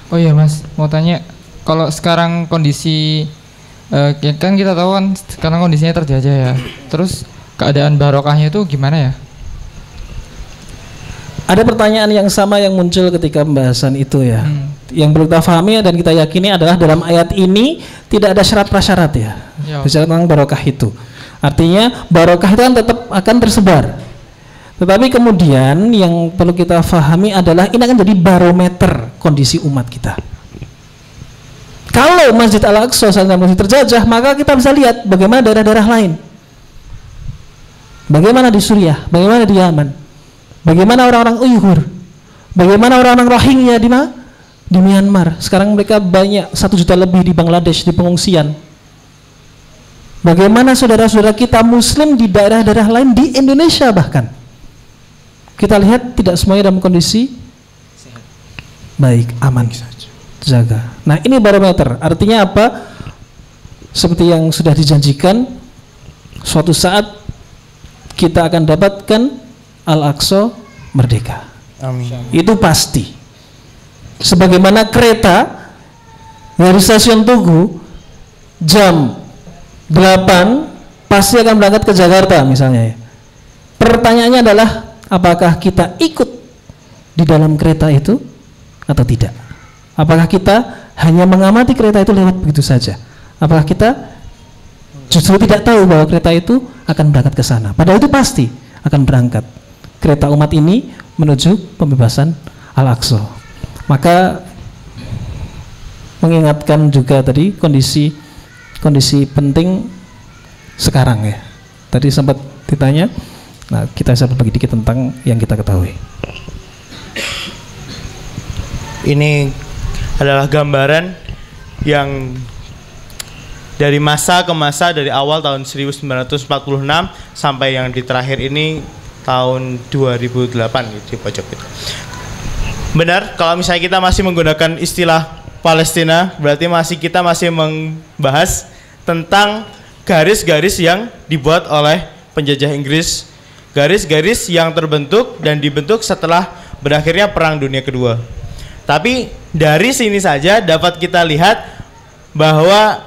Oh iya Mas, mau tanya, kalau sekarang kondisi kan kita tahu kan sekarang kondisinya terjajah ya. Terus keadaan barokahnya itu gimana ya? Ada pertanyaan yang sama yang muncul ketika pembahasan itu ya. Yang perlu kita pahami dan kita yakini adalah dalam ayat ini tidak ada syarat prasyarat ya. Bicara tentang barokah itu. Artinya barokah itu kan tetap akan tersebar. Tetapi kemudian yang perlu kita pahami adalah ini akan jadi barometer kondisi umat kita. Kalau Masjid Al-Aqsa saat ini masih terjajah, maka kita bisa lihat bagaimana daerah-daerah lain. Bagaimana di Suriah, bagaimana di Yaman, bagaimana orang-orang Uighur, bagaimana orang-orang Rohingya di Myanmar. Sekarang mereka banyak 1 juta lebih di Bangladesh di pengungsian. Bagaimana saudara-saudara kita Muslim di daerah-daerah lain di Indonesia bahkan. Kita lihat tidak semuanya dalam kondisi baik, aman, terjaga. Nah ini barometer, artinya apa? Seperti yang sudah dijanjikan, suatu saat kita akan dapatkan Al-Aqsa merdeka. Amin. Itu pasti. Sebagaimana kereta dari stasiun Tugu jam 8 pasti akan berangkat ke Jakarta misalnya ya. Pertanyaannya adalah apakah kita ikut di dalam kereta itu atau tidak? Apakah kita hanya mengamati kereta itu lewat begitu saja? Apakah kita justru tidak tahu bahwa kereta itu akan berangkat ke sana? Padahal itu pasti akan berangkat. Kereta umat ini menuju pembebasan Al-Aqsa. Maka mengingatkan juga tadi kondisi penting sekarang ya. Tadi sempat ditanya. Nah, kita bisa berbagi dikit tentang yang kita ketahui. Ini adalah gambaran yang dari masa ke masa, dari awal tahun 1946 sampai yang di terakhir ini tahun 2008 di pojok itu. Benar, kalau misalnya kita masih menggunakan istilah Palestina, berarti kita masih membahas tentang garis-garis yang dibuat oleh penjajah Inggris, garis-garis yang terbentuk dan dibentuk setelah berakhirnya Perang Dunia Kedua. Tapi dari sini saja dapat kita lihat bahwa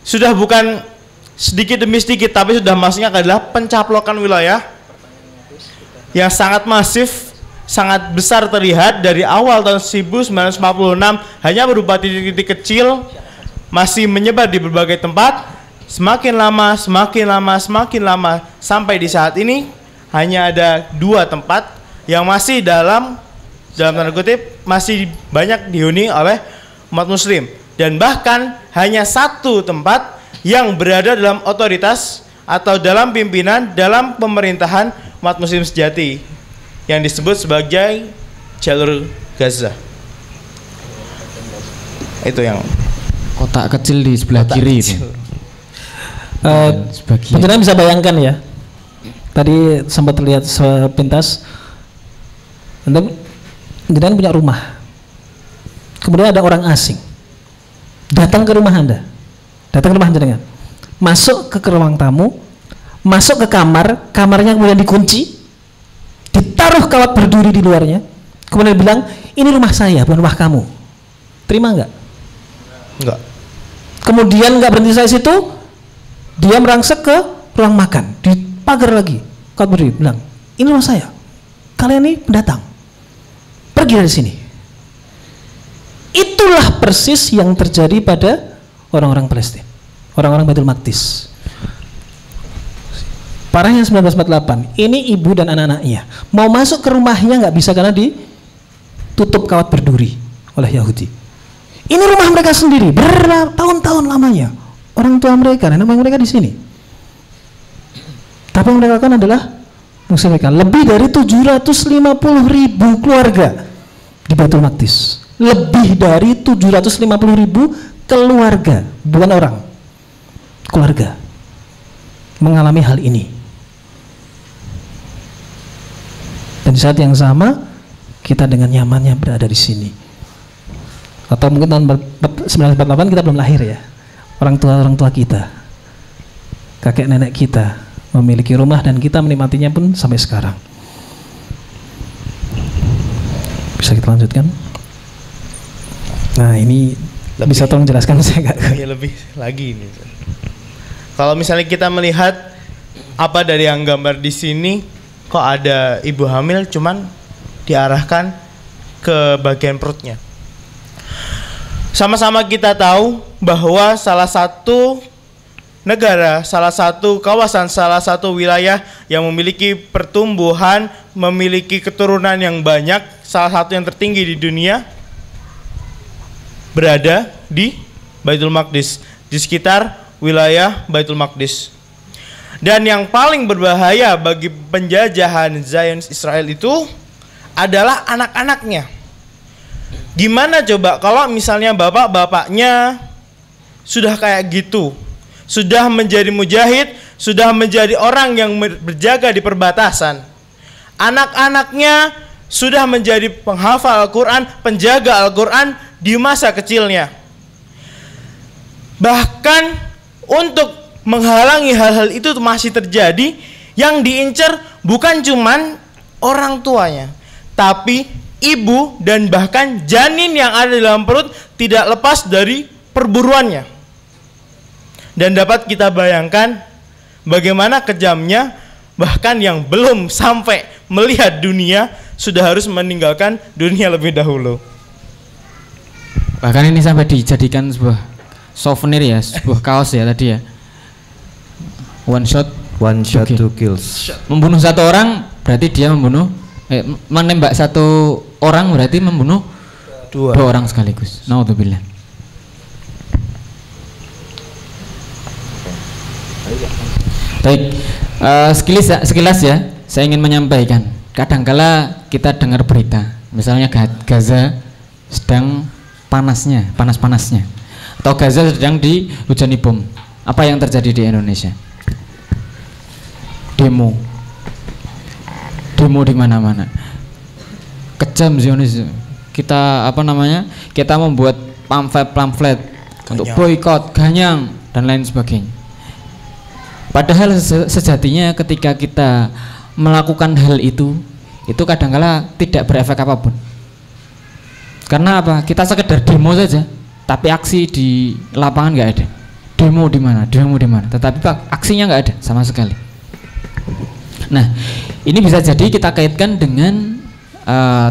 sudah bukan sedikit demi sedikit, tapi sudah masuknya adalah pencaplokan wilayah yang sangat masif, sangat besar terlihat dari awal tahun 1946 hanya berupa titik-titik kecil, masih menyebar di berbagai tempat, semakin lama sampai di saat ini hanya ada 2 tempat yang masih dalam tanda kutip masih banyak dihuni oleh umat muslim, dan bahkan hanya 1 tempat yang berada dalam otoritas atau dalam pimpinan dalam pemerintahan umat muslim sejati yang disebut sebagai jalur Gaza. Itu yang kotak kecil di sebelah kiri itu. Penjelasan bisa bayangkan ya. Tadi sempat terlihat sepintas. Anda punya rumah. Kemudian ada orang asing datang ke rumah Anda. Datang ke rumah Anda dengan masuk ke ruang tamu, masuk ke kamar, kamarnya kemudian dikunci, ditaruh kawat berduri di luarnya, kemudian bilang, ini rumah saya, bukan rumah kamu. Terima enggak? Enggak. Kemudian enggak berhenti sampai situ, dia merangsek ke ruang makan, dipagar lagi, kawat berduri, bilang, ini rumah saya, kalian ini pendatang, pergi dari sini. Itulah persis yang terjadi pada orang-orang Palestina, orang-orang Baitul Maqdis. Parahnya 1948, ini ibu dan anak-anaknya mau masuk ke rumahnya nggak bisa karena ditutup kawat berduri oleh Yahudi. Ini rumah mereka sendiri, bertahun-tahun lamanya. Orang tua mereka, nenek moyang mereka di sini. Tapi yang mereka lakukan adalah musuh mereka. Lebih dari 750.000 keluarga di Baitul Maqdis. Lebih dari 750.000 keluarga, bukan orang, keluarga mengalami hal ini. Dan di saat yang sama kita dengan nyamannya berada di sini. Atau mungkin tahun 1948 kita belum lahir ya. Orang tua kita, kakek nenek kita memiliki rumah dan kita menikmatinya pun sampai sekarang. Bisa kita lanjutkan? Nah, ini bisa tolong jelaskan saya Kak? Ya lebih lagi ini. Kalau misalnya kita melihat apa dari yang gambar di sini, kok ada ibu hamil cuman diarahkan ke bagian perutnya. Sama-sama kita tahu bahwa salah satu negara, salah satu kawasan, salah satu wilayah yang memiliki pertumbuhan, memiliki keturunan yang banyak, salah satu yang tertinggi di dunia, berada di Baitul Maqdis, di sekitar wilayah Baitul Maqdis. Dan yang paling berbahaya bagi penjajahan Zionis Israel itu adalah anak-anaknya. Gimana coba kalau misalnya bapak-bapaknya sudah kayak gitu, sudah menjadi mujahid, sudah menjadi orang yang berjaga di perbatasan, anak-anaknya sudah menjadi penghafal Al-Quran, penjaga Al-Quran di masa kecilnya. Bahkan untuk menghalangi hal-hal itu masih terjadi, yang diincar bukan cuman orang tuanya, tapi ibu dan bahkan janin yang ada di dalam perut tidak lepas dari perburuannya. Dan dapat kita bayangkan bagaimana kejamnya, bahkan yang belum sampai melihat dunia sudah harus meninggalkan dunia lebih dahulu. Bahkan ini sampai dijadikan sebuah souvenir ya, sebuah kaos ya tadi ya. One shot to kills. Membunuh satu orang berarti dia membunuh, menembak satu orang berarti membunuh dua orang sekaligus. Naudzubillah. Baik, sekilas ya, saya ingin menyampaikan. Kadangkala kita dengar berita, misalnya Gaza sedang panas-panasnya, atau Gaza sedang dihujani bom. Apa yang terjadi di Indonesia? Demo di mana-mana. Kejam Zionis. Kita Kita membuat pamflet untuk boykot, ganyang dan lain sebagainya. Padahal sejatinya ketika kita melakukan hal itu kadangkala tidak berefek apapun. Karena apa? Kita sekedar demo saja, tapi aksi di lapangan nggak ada. Demo di mana? Tetapi aksinya nggak ada sama sekali. Nah, ini bisa jadi kita kaitkan dengan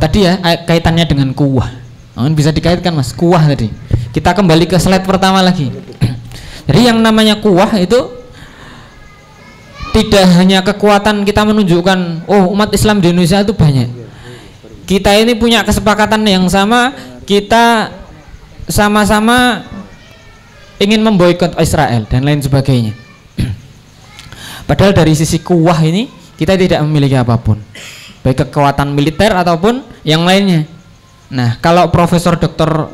tadi ya, kaitannya dengan kuwah. Bisa dikaitkan Mas, kuwah tadi. Kita kembali ke slide pertama lagi. Jadi yang namanya kuwah itu tidak hanya kekuatan kita menunjukkan, oh umat Islam di Indonesia itu banyak. Kita ini punya kesepakatan yang sama, kita sama-sama ingin memboikot Israel dan lain sebagainya. Padahal dari sisi kuwah ini kita tidak memiliki apapun, baik kekuatan militer ataupun yang lainnya. Nah, kalau Profesor Dr.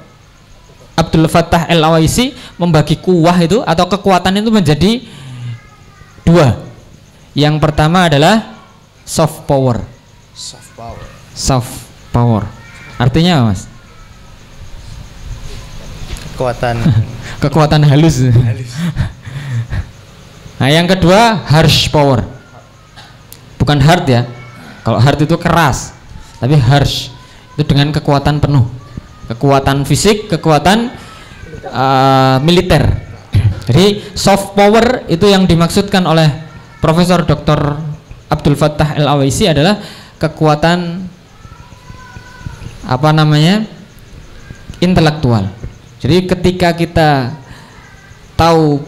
Abdul Fattah Al-Awaisi membagi kuwah itu atau kekuatan itu menjadi dua. Yang pertama adalah soft power. Soft power. Artinya apa, Mas? Kekuatan halus. Nah, yang kedua harsh power. Bukan hard ya. Kalau hard itu keras, tapi harsh itu dengan kekuatan penuh. Kekuatan fisik, kekuatan militer. Jadi soft power itu yang dimaksudkan oleh Profesor Dr. Abdul Fattah Al-Awaisi adalah kekuatan intelektual. Jadi ketika kita tahu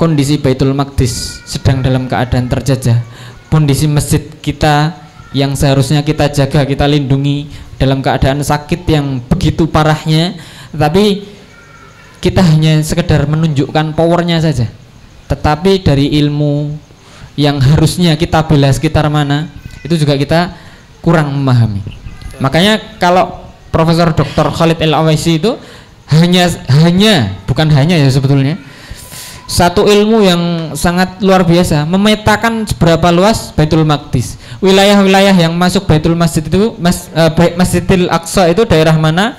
kondisi Baitul Maqdis sedang dalam keadaan terjajah, kondisi masjid kita yang seharusnya kita jaga, kita lindungi dalam keadaan sakit yang begitu parahnya, tetapi kita hanya sekedar menunjukkan powernya saja. Tetapi dari ilmu yang harusnya kita bela sekitar mana, itu juga kita kurang memahami. Makanya kalau Profesor Dr. Khalid Al-Awaisi itu bukan hanya ya sebetulnya satu ilmu yang sangat luar biasa, memetakan seberapa luas Baitul Maqdis, wilayah-wilayah yang masuk Baitul Masjid itu, Masjidil Aqsa itu daerah mana,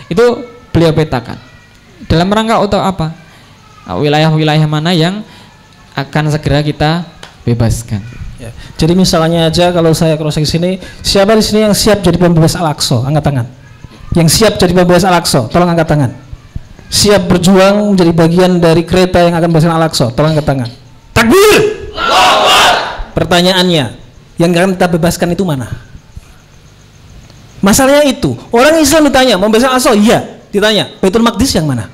itu beliau petakan dalam rangka untuk apa? Wilayah-wilayah mana yang akan segera kita bebaskan. Ya. Jadi misalnya aja kalau saya cross di sini, siapa di sini yang siap jadi pembebas Al-Aqsa? Angkat tangan. yang siap jadi pembebas Al-Aqsa? Tolong angkat tangan. Siap berjuang menjadi bagian dari kereta yang akan membebaskan Al-Aqsa? Tolong angkat tangan. Takbir! Pertanyaannya, yang akan kita bebaskan itu mana? Masalahnya itu, orang Islam ditanya, membebaskan Al-Aqsa? Iya, ditanya, Baitul Maqdis yang mana?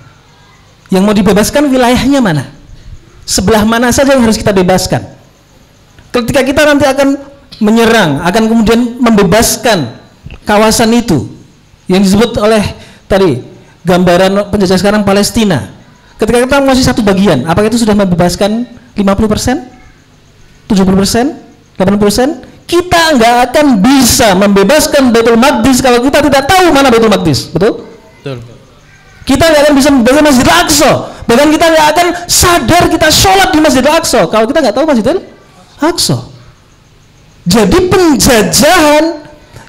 Yang mau dibebaskan wilayahnya mana? Sebelah mana saja yang harus kita bebaskan? Ketika kita nanti akan menyerang, akan kemudian membebaskan kawasan itu yang disebut oleh tadi gambaran penjajah sekarang Palestina. Ketika kita masih satu bagian, apakah itu sudah membebaskan 50%? 70%? 80%? Kita nggak akan bisa membebaskan Baitul Maqdis kalau kita tidak tahu mana Baitul Maqdis, betul? Betul. Kita nggak akan bisa membebaskan Masjidil Aqsa. Bahkan kita nggak akan sadar kita sholat di Masjidil Aqsa kalau kita nggak tahu Masjidil Aqsa. Jadi penjajahan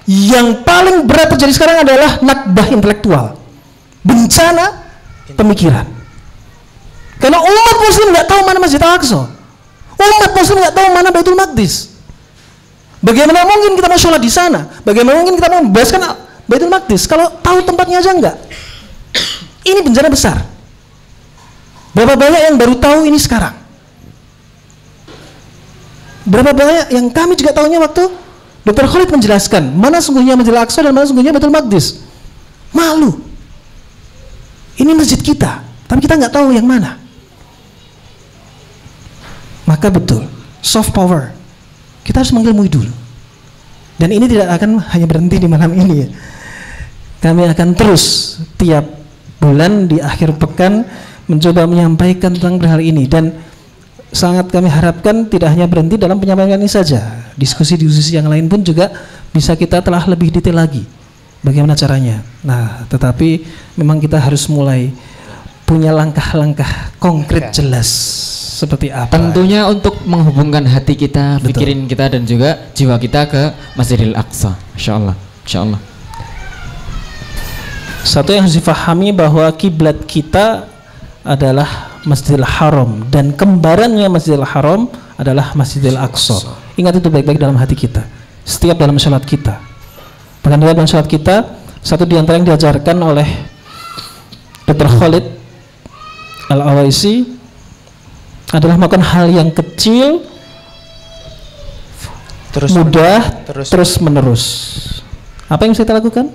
yang paling berat terjadi sekarang adalah nakbah intelektual, bencana pemikiran. Karena umat Muslim nggak tahu mana Masjid Al-Aqsa, umat Muslim nggak tahu mana Baitul Maqdis. Bagaimana mungkin kita mau sholat di sana? Bagaimana mungkin kita mau membebaskan Baitul Maqdis kalau tahu tempatnya aja enggak? Ini bencana besar. Berapa banyak yang baru tahu ini sekarang? Berapa banyak yang kami juga tahunya waktu Dr. Khalid menjelaskan mana sungguhnya Masjidil Aqsa dan mana sungguhnya Baitul Maqdis. Malu. Ini masjid kita, tapi kita nggak tahu yang mana. Maka betul, soft power. Kita harus mengilmui dulu. Dan ini tidak akan hanya berhenti di malam ini ya. Kami akan terus tiap bulan di akhir pekan mencoba menyampaikan tentang hal ini, dan sangat kami harapkan tidak hanya berhenti dalam penyampaian ini saja. Diskusi-diskusi yang lain pun juga bisa kita telah lebih detail lagi bagaimana caranya. Nah, tetapi memang kita harus mulai punya langkah-langkah konkret jelas seperti apa. Tentunya untuk menghubungkan hati kita, Betul. pikirin kita dan juga jiwa kita ke Masjidil Aqsa. Insyaallah. Insyaallah. Satu yang harus difahami bahwa kiblat kita adalah Masjidil Haram dan kembarannya Masjidil Haram adalah Masjidil Aqsa. Ingat itu baik-baik dalam hati kita. Setiap dalam sholat kita. Bahkan dalam sholat kita, satu di antara yang diajarkan oleh Dr. Khalid Al-Awaisi adalah melakukan hal yang kecil, mudah, terus menerus. Apa yang bisa kita lakukan?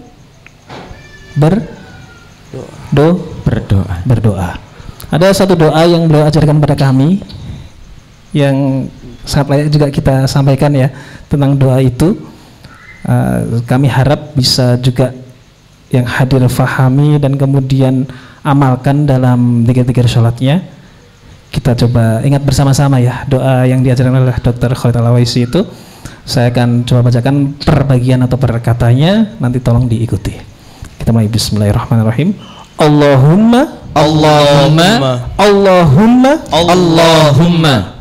Berdoa. Ada satu doa yang beliau ajarkan pada kami yang sangat layak juga kita sampaikan ya tentang doa itu. Kami harap bisa juga yang hadir fahami dan kemudian amalkan dalam zikir-zikir sholatnya. Kita coba ingat bersama-sama ya doa yang diajarkan oleh Dr. Khalid Al-Awaisi itu. Saya akan coba bacakan per bagian atau per katanya, nanti tolong diikuti. Kita mulai. Bismillahirrahmanirrahim. Allahumma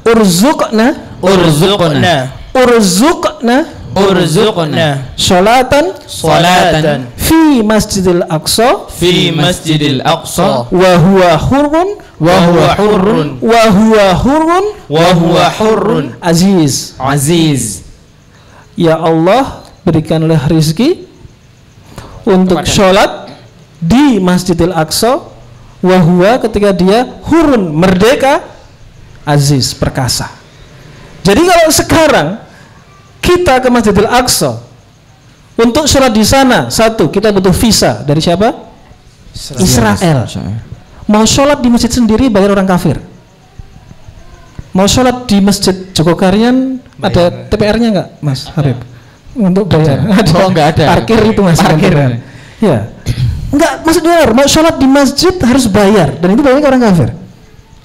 urzuqna sholatan fi Masjidil Aqsa wa huwa hurrun aziz. Ya Allah, berikanlah rizki untuk sholat di Masjidil Aqsa wa huwa, ketika dia hurun, merdeka, aziz, perkasa. Jadi kalau sekarang kita ke Masjidil Aqsa untuk sholat di sana, satu, kita butuh visa dari siapa? Israel. Mau sholat di masjid sendiri bayar orang kafir. Mau sholat di Masjid Jogokarian ada TPR-nya nggak, Mas Habib? Untuk bayar? Oh, nggak ada. Parkir itu Mas. Parkir. Ya. Enggak, maksudnya mau sholat di masjid harus bayar, dan itu banyak orang kafir.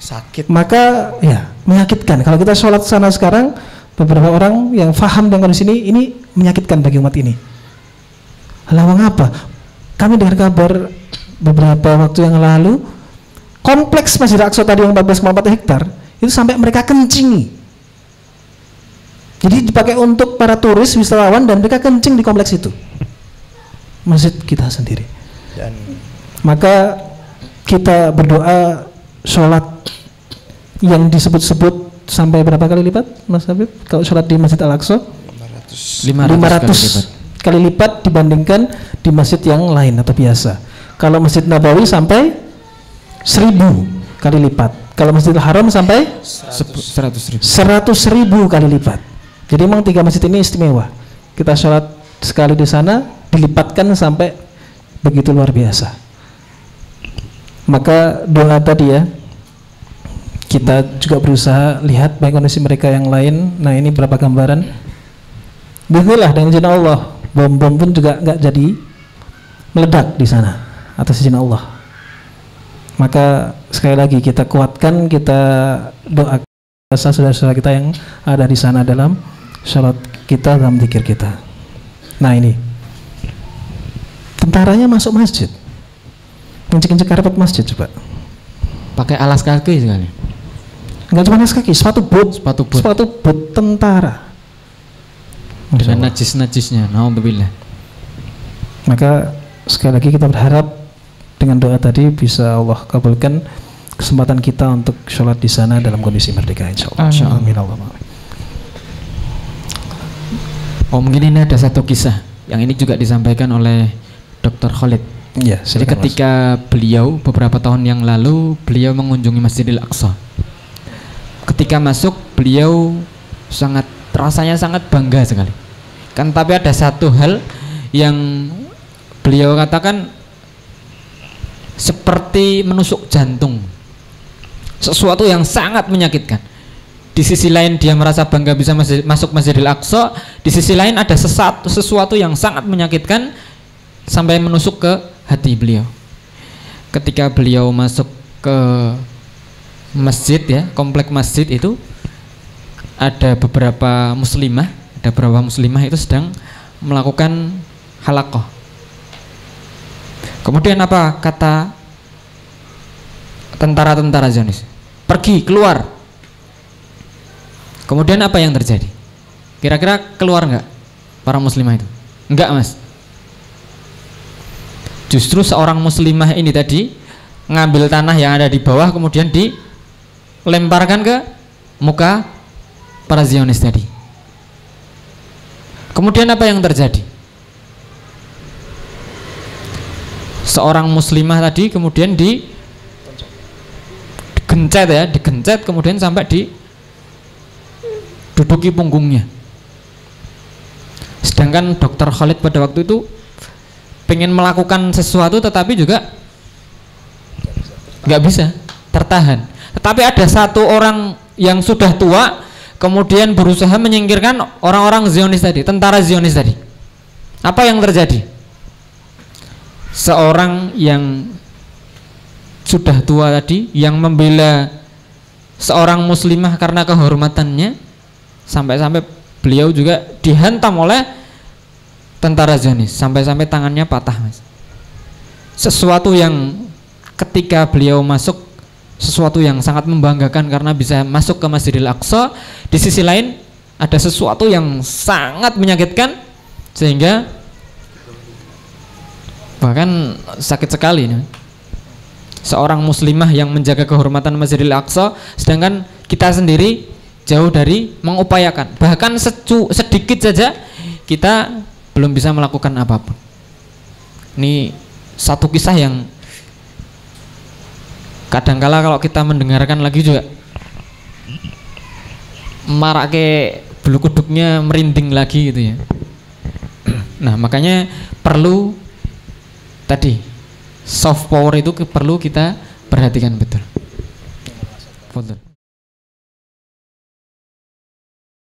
Sakit. Maka ya menyakitkan kalau kita sholat sana sekarang. Beberapa orang yang faham dengan kondisi ini menyakitkan bagi umat ini. Lawang apa? Kami dengar kabar beberapa waktu yang lalu, kompleks Masjid Aqsa tadi yang 14,4 hektar itu sampai mereka kencingi. Jadi dipakai untuk para turis, wisatawan, dan mereka kencing di kompleks itu. Masjid kita sendiri. Maka kita berdoa sholat yang disebut-sebut sampai berapa kali lipat, Mas Habib? Kalau sholat di Masjid Al-Aqsa 500 kali lipat dibandingkan di masjid yang lain atau biasa. Kalau Masjid Nabawi sampai 1000 kali lipat. Kalau Masjidil Haram sampai 100.000. 100.000 kali lipat. Jadi memang 3 masjid ini istimewa. Kita sholat sekali di sana dilipatkan sampai begitu luar biasa. Maka doa tadi ya, kita juga berusaha lihat baik kondisi mereka yang lain. Nah ini berapa gambaran. Bismillah dengan izin Allah, bom-bom pun juga nggak jadi meledak di sana atas izin Allah. Maka sekali lagi kita kuatkan, kita doakan saudara-saudara kita yang ada di sana dalam sholat kita, dalam zikir kita. Nah ini tentaranya masuk masjid, nginjek-nginjek karpet masjid, coba Pakai alas kaki sekali. nggak cuma alas kaki, sepatu boot tentara Dengan najis-najisnya. Nauzubillah. Maka sekali lagi kita berharap dengan doa tadi bisa Allah kabulkan kesempatan kita untuk sholat di sana dalam kondisi merdeka, insyaallah. Amin. Oh mungkin ini ada satu kisah yang ini juga disampaikan oleh Dr. Khalid. Ya, Jadi ketika beliau beberapa tahun yang lalu beliau mengunjungi Masjidil Aqsa. Ketika masuk beliau rasanya sangat bangga sekali. Kan tapi ada satu hal yang beliau katakan seperti menusuk jantung. Sesuatu yang sangat menyakitkan. Di sisi lain dia merasa bangga bisa masuk Masjidil Aqsa, di sisi lain ada sesuatu yang sangat menyakitkan sampai menusuk ke hati beliau. Ketika beliau masuk ke masjid ya, komplek masjid itu ada beberapa muslimah itu sedang melakukan halaqah. Kemudian apa kata tentara-tentara Zionis? Pergi, keluar. Kemudian apa yang terjadi? Kira-kira keluar nggak para muslimah itu? Enggak, Mas. Justru seorang muslimah ini tadi ngambil tanah yang ada di bawah kemudian dilemparkan ke muka para Zionis tadi. Kemudian apa yang terjadi? Seorang muslimah tadi kemudian digencet kemudian sampai duduki punggungnya. Sedangkan Dr. Khalid pada waktu itu pengen melakukan sesuatu tetapi juga nggak bisa tertahan. Tetapi ada satu orang yang sudah tua kemudian berusaha menyingkirkan orang-orang Zionis tadi, tentara Zionis tadi. Apa yang terjadi? Seorang yang sudah tua tadi yang membela seorang muslimah karena kehormatannya, sampai-sampai beliau juga dihantam oleh tentara Zionis, sampai-sampai tangannya patah, Mas. Sesuatu yang ketika beliau masuk, sesuatu yang sangat membanggakan karena bisa masuk ke Masjidil Aqsa. Di sisi lain ada sesuatu yang sangat menyakitkan sehingga bahkan sakit sekali nih. Seorang muslimah yang menjaga kehormatan Masjidil Aqsa, sedangkan kita sendiri jauh dari mengupayakan, bahkan sedikit saja kita belum bisa melakukan apapun. Ini satu kisah yang kadangkala kalau kita mendengarkan lagi juga marake bulu kuduknya merinding lagi gitu ya. Nah makanya perlu tadi soft power itu perlu kita perhatikan betul.